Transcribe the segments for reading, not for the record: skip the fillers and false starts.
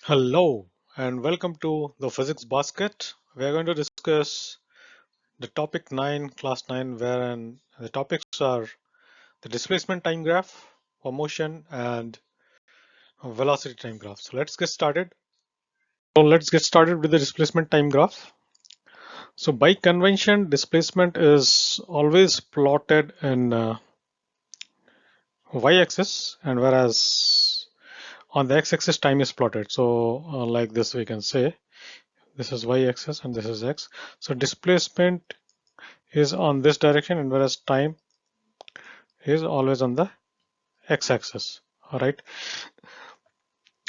Hello and welcome to the Physics Basket. We are going to discuss the topic 9, class 9, wherein the topics are the displacement time graph for motion and velocity time graph. So let's get started. With the displacement time graph. So by convention, displacement is always plotted in y-axis, and whereas on the x-axis time is plotted. So like this we can say this is y-axis and this is x. So displacement is on this direction, and whereas time is always on the x-axis. All right.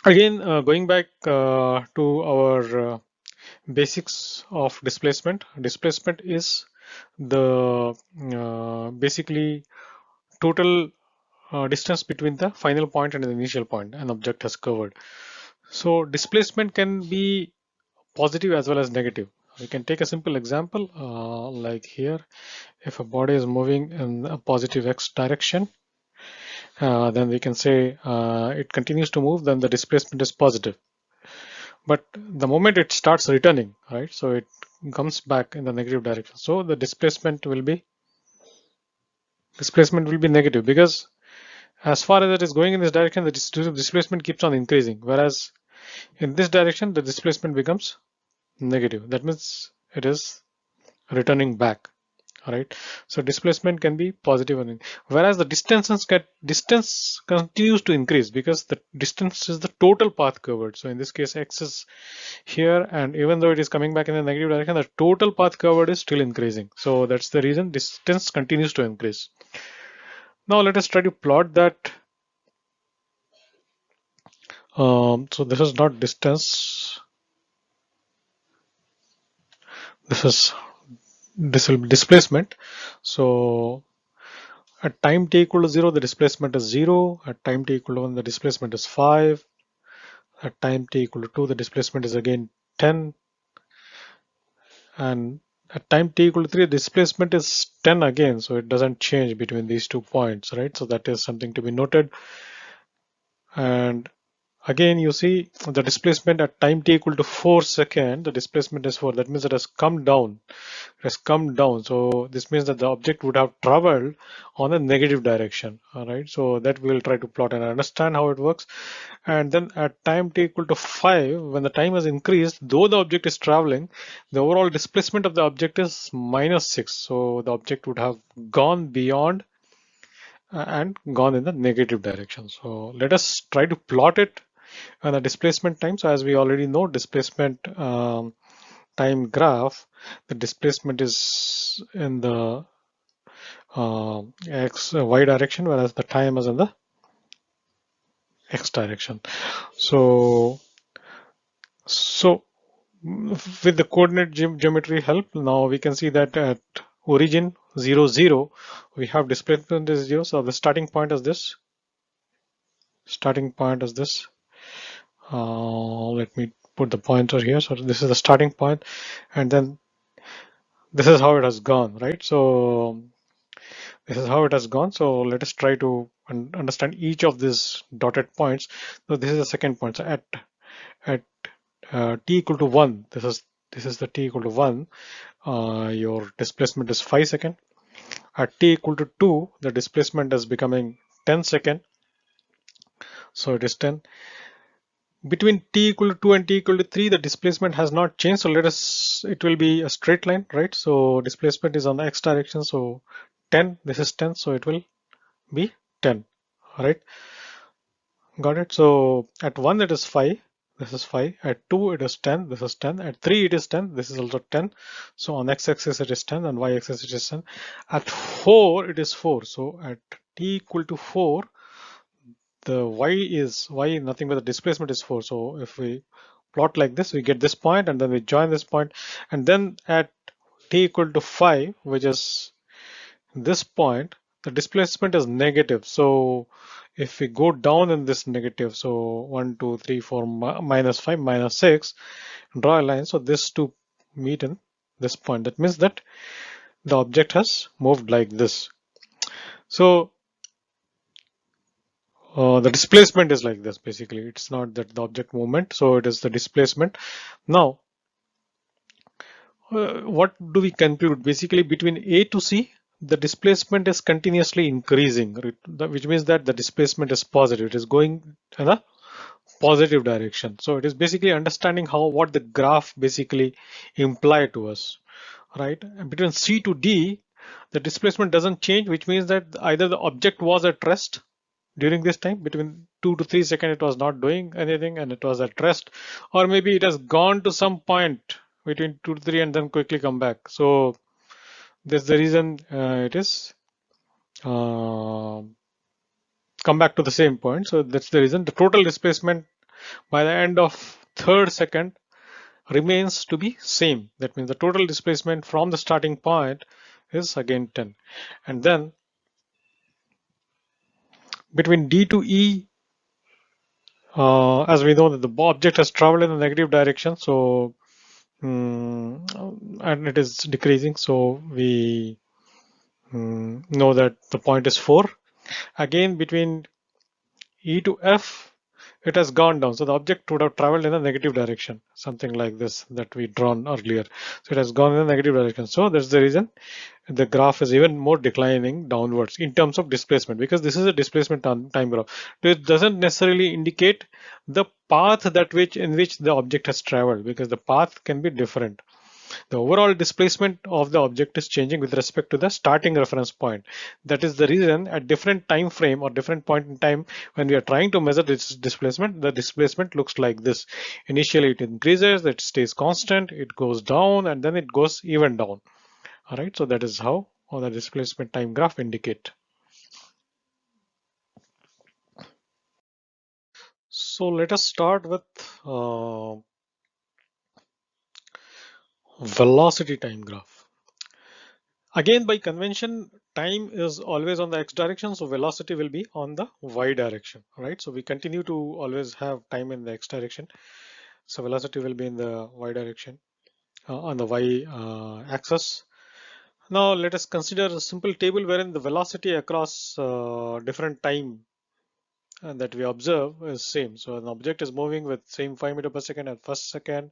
Again, going back to our basics of displacement. Displacement is the basically total distance between the final point and the initial point an object has covered. So displacement can be positive as well as negative. We can take a simple example like here. If a body is moving in a positive x direction, then we can say it continues to move, then the displacement is positive. But the moment it starts returning, right, so it comes back in the negative direction. So the displacement will be negative, because as far as it is going in this direction, the displacement keeps on increasing. Whereas in this direction, the displacement becomes negative. That means it is returning back. All right. So displacement can be positive, and whereas the distance continues to increase because the distance is the total path covered. So in this case, x is here, and even though it is coming back in the negative direction, the total path covered is still increasing. So that's the reason distance continues to increase. Now let us try to plot that. So this is not distance. This will be displacement. So at time t equal to 0, the displacement is 0. At time t equal to 1, the displacement is 5. At time t equal to 2, the displacement is again 10. And at time t equal to 3, displacement is 10 again. So it doesn't change between these 2 points, right? So that is something to be noted. And again, you see the displacement at time t equal to 4 seconds, the displacement is 4. That means it has come down. It has come down. So this means that the object would have traveled on a negative direction. All right. So that we'll try to plot and understand how it works. And then at time t equal to 5, when the time has increased, though the object is traveling, the overall displacement of the object is -6. So the object would have gone beyond and gone in the negative direction. So let us try to plot it and the displacement time. So as we already know, displacement time graph, the displacement is in the y direction, whereas the time is in the x direction. So with the coordinate geometry help, now we can see that at origin 0 0, we have displacement is 0. So the starting point is this. Let me put the pointer here. So this is the starting point, and then this is how it has gone, right? So this is how it has gone. So let us try to understand each of these dotted points. So this is the second point. So at t equal to 1, this is the t equal to 1. Your displacement is 5 seconds. At t equal to 2, the displacement is becoming 10 seconds. So it is 10. Between t equal to 2 and t equal to 3, the displacement has not changed. So it will be a straight line, right? So displacement is on the x direction. So 10, this is 10. So it will be 10. All right. Got it. So at 1, it is 5. This is 5. At 2, it is 10. This is 10. At 3, it is 10. This is also 10. So on x-axis, it is 10, and y-axis, it is 10. At 4, it is 4. So at t equal to 4, the y nothing but the displacement is 4. So if we plot like this, we get this point, and then we join this point, and then at t equal to 5, which is this point, the displacement is negative. So if we go down in this negative, so 1 2 3 4 -5 -6, draw a line, so this two meet in this point. That means that the object has moved like this. So the displacement is like this. Basically, it's not that the object movement, so it is the displacement. Now, what do we conclude? Basically, between A to C, the displacement is continuously increasing, which means that the displacement is positive. It is going in a positive direction. So it is basically understanding how what the graph basically imply to us, right? And between C to D, the displacement doesn't change, which means that either the object was at rest during this time, between 2 to 3 seconds it was not doing anything and it was at rest, or maybe it has gone to some point between 2 to 3 and then quickly come back. So that's the reason it is uh, come back to the same point. So that's the reason the total displacement by the end of third second remains to be same. That means the total displacement from the starting point is again 10. And then between D to E, as we know that the object has traveled in the negative direction, so and it is decreasing, so we know that the point is 4. Again, between E to F, it has gone down, so the object would have traveled in a negative direction, something like this that we drawn earlier. So it has gone in a negative direction, so that's the reason the graph is even more declining downwards in terms of displacement, because this is a displacement time graph. It doesn't necessarily indicate the path that in which the object has traveled, because the path can be different. The overall displacement of the object is changing with respect to the starting reference point. That is the reason at different time frame or different point in time, when we are trying to measure this displacement, the displacement looks like this. Initially it increases, it stays constant, it goes down, and then it goes even down. All right, so that is how the displacement time graph indicate. So let us start with uh, velocity time graph. Again, by convention, time is always on the x direction, so velocity will be on the y direction, right? So we continue to always have time in the x direction, so velocity will be in the y direction, on the y axis. Now let us consider a simple table wherein the velocity across different time that we observe is same. So an object is moving with same 5 meter per second at first second,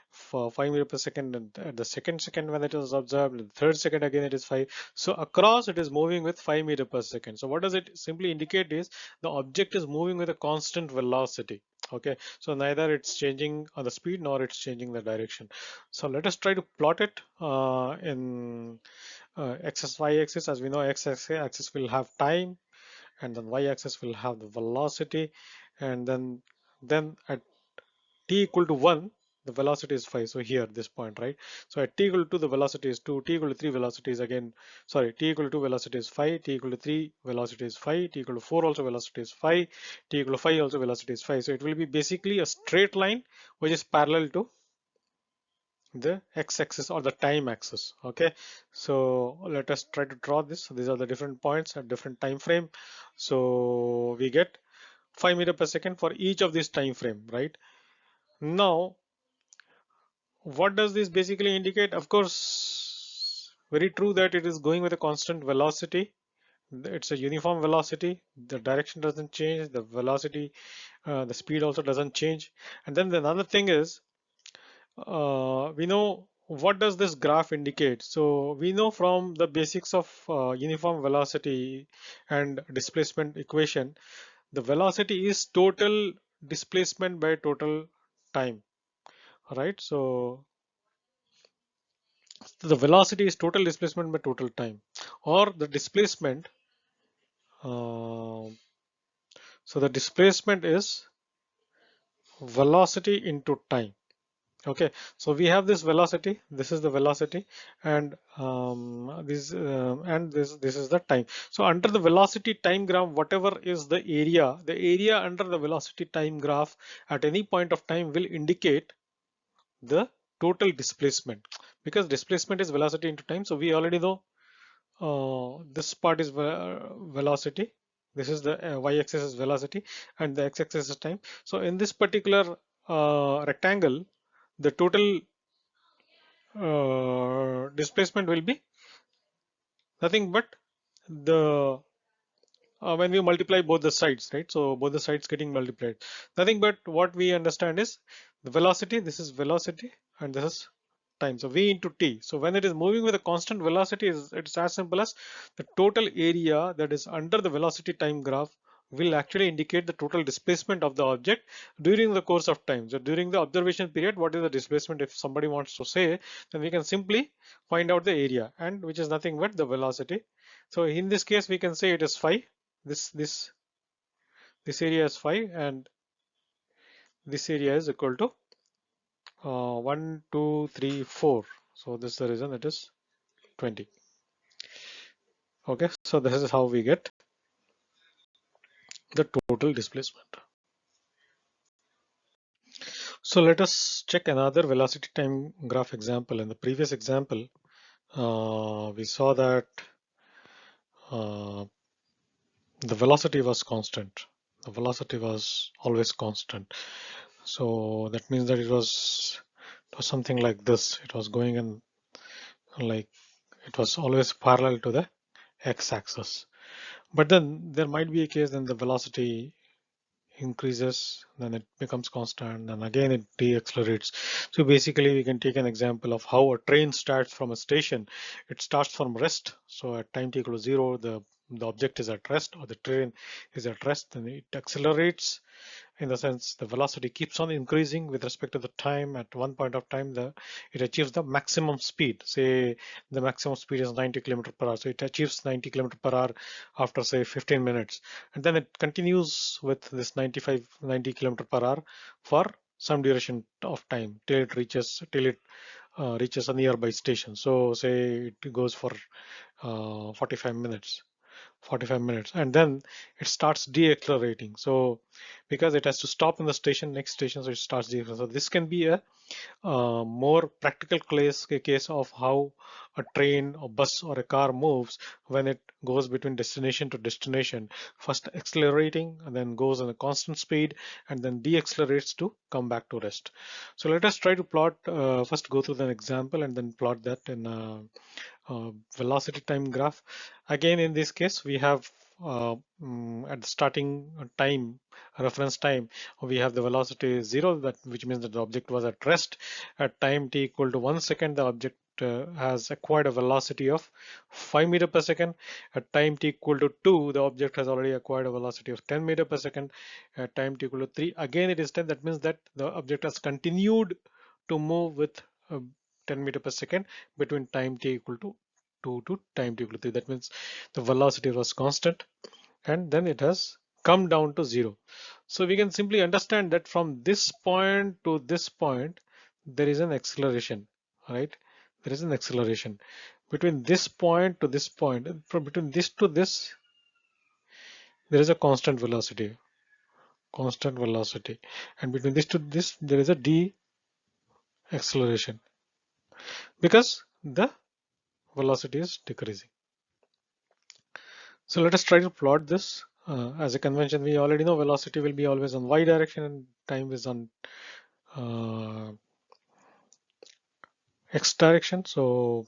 for 5 meter per second, and at the second when it is observed, and the third second again it is 5. So across it is moving with 5 meter per second. So what does it simply indicate is the object is moving with a constant velocity. Okay, so neither it's changing on the speed nor it's changing the direction. So let us try to plot it in axis, y axis. As we know, x axis will have time, and then y-axis will have the velocity, and then at t equal to 1 the velocity is 5. So here this point, right? So at t equal to 2 the velocity is 2, t equal to 3 velocity is again, sorry, t equal to 2 velocity is 5, t equal to 3 velocity is 5, t equal to 4 also velocity is 5, t equal to 5 also velocity is 5. So it will be basically a straight line which is parallel to the x-axis or the time axis. Okay, so let us try to draw this. So these are the different points at different time frame. So we get 5 meter per second for each of these time frame, right? Now what does this basically indicate? Of course, very true that it is going with a constant velocity. It's a uniform velocity, the direction doesn't change, the velocity, the speed also doesn't change. And then another thing is, we know what does this graph indicate. So we know from the basics of uniform velocity and displacement equation, the velocity is total displacement by total time, right? So the velocity is total displacement by total time, or the displacement, uh, so the displacement is velocity into time. Okay, so we have this velocity, this is the velocity, and this is the time. So under the velocity time graph, whatever is the area under the velocity time graph at any point of time will indicate the total displacement, because displacement is velocity into time. So we already know this part is velocity, this is the y-axis is velocity, and the x-axis is time. So in this particular rectangle, the total displacement will be nothing but the when we multiply both the sides, right? So both the sides getting multiplied. Nothing but what we understand is the velocity. This is velocity and this is time. So v into t. So when it is moving with a constant velocity, it's as simple as the total area that is under the velocity time graph will actually indicate the total displacement of the object during the course of time. So during the observation period, what is the displacement? If somebody wants to say, then we can simply find out the area, and which is nothing but the velocity. So in this case, we can say it is phi. This area is 5 and this area is equal to 1 2 3 4. So this is the reason it is 20. Okay, so this is how we get the total displacement. So let us check another velocity time graph example. In the previous example, we saw that uh, the velocity was constant. The velocity was always constant. So that means that it was something like this. It was going in like it was always parallel to the x-axis. But then there might be a case then the velocity increases, then it becomes constant, and again it deaccelerates. So basically we can take an example of how a train starts from a station. It starts from rest. So at time t equal to 0, the object is at rest, or the train is at rest, and it accelerates. In the sense, the velocity keeps on increasing with respect to the time. At one point of time, it achieves the maximum speed. Say the maximum speed is 90 km per hour, so it achieves 90 km per hour after say 15 minutes, and then it continues with this 90 km per hour for some duration of time till it reaches a nearby station. So say it goes for 45 minutes. 45 minutes, and then it starts deaccelerating. So because it has to stop in the next station, so it starts deaccelerating. So this can be a more practical case of how a train or bus or a car moves when it goes between destination to destination, first accelerating and then goes in a constant speed and then deaccelerates to come back to rest. So let us try to plot, first go through the example and then plot that in velocity time graph. Again, in this case, we have at the starting time, reference time, we have the velocity 0, which means that the object was at rest. At time t equal to 1 second, the object has acquired a velocity of 5 meter per second. At time t equal to 2, the object has already acquired a velocity of 10 meter per second. At time t equal to 3, again it is 10. That means that the object has continued to move with 10 meter per second between time t equal to 2 to time t equal to 3. That means the velocity was constant and then it has come down to 0. So we can simply understand that from this point to this point, there is an acceleration, right? There is an acceleration. Between this point to this point, from between this to this, there is a constant velocity. And between this to this, there is a de-acceleration because the velocity is decreasing. So let us try to plot this. As a convention, we already know velocity will be always on y direction and time is on uh, x direction. So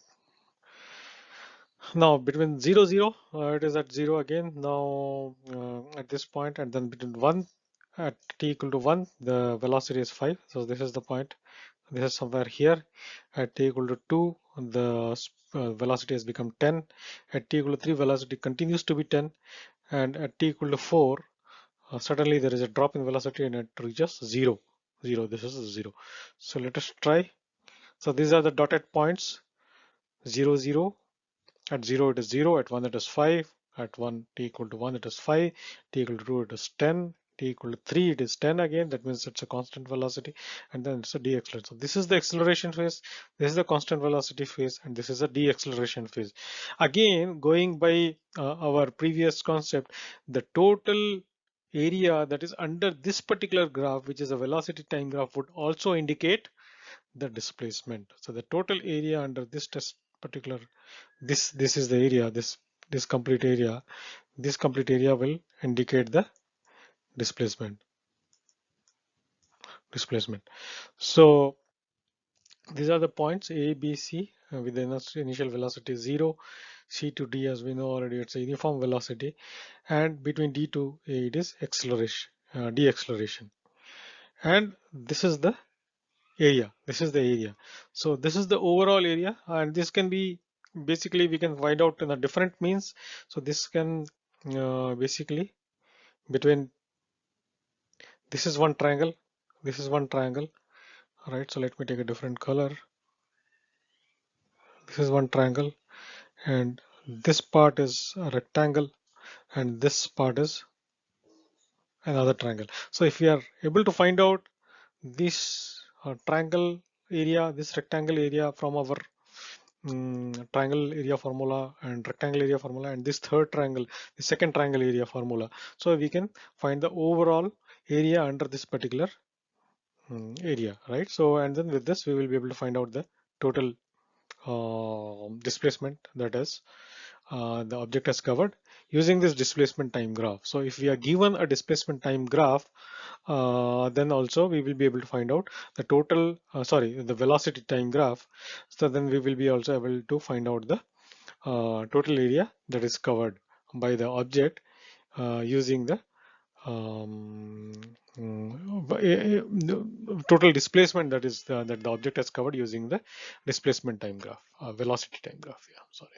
now between 0 0, it is at 0 again now at this point, and then between 1 at t equal to 1, the velocity is 5. So this is the point. This is somewhere here. At t equal to 2, the velocity has become 10. At t equal to 3, velocity continues to be 10, and at t equal to 4, suddenly there is a drop in velocity and it reaches 0. 0. This is 0. So let us try. So these are the dotted points. 0 0. At 0 it is 0. At 1 it is 5. At 1 t equal to 1 it is 5. T equal to 2 it is 10. T equal to 3 it is 10 again. That means it's a constant velocity, and then it's a deceleration. So this is the acceleration phase, this is the constant velocity phase, and this is a deceleration phase. Again, going by our previous concept, the total area that is under this particular graph, which is a velocity time graph, would also indicate the displacement. So the total area under this particular, this is the area, this complete area, this complete area will indicate the displacement. So these are the points A, B, C with the initial velocity 0, C to D, as we know already, it's a uniform velocity, and between D to A it is acceleration, deceleration. And this is the area. This is the area. So this is the overall area, and this can be basically we can find out in a different means. So this can basically between this is one triangle, this is one triangle. All right. So let me take a different color. This is one triangle, and this part is a rectangle, and this part is another triangle. So if we are able to find out this triangle area, this rectangle area from our triangle area formula and rectangle area formula, and this third triangle, the second triangle area formula, so we can find the overall area under this particular area, right? So, and then with this we will be able to find out the total displacement that is the object has covered using this displacement time graph. So if we are given a displacement time graph, then also we will be able to find out the total, the velocity time graph. So then we will be also able to find out the total area that is covered by the object using the total displacement that is that the object has covered using the displacement time graph, velocity time graph. Yeah, sorry.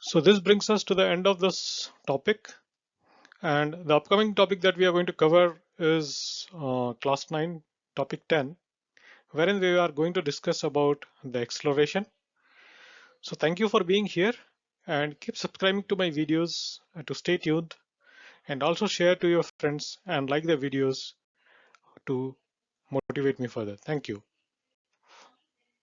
So this brings us to the end of this topic, and the upcoming topic that we are going to cover is class 9 topic 10, wherein we are going to discuss about the acceleration. So thank you for being here, and keep subscribing to my videos to stay tuned, and also share to your friends and like the videos to motivate me further. Thank you.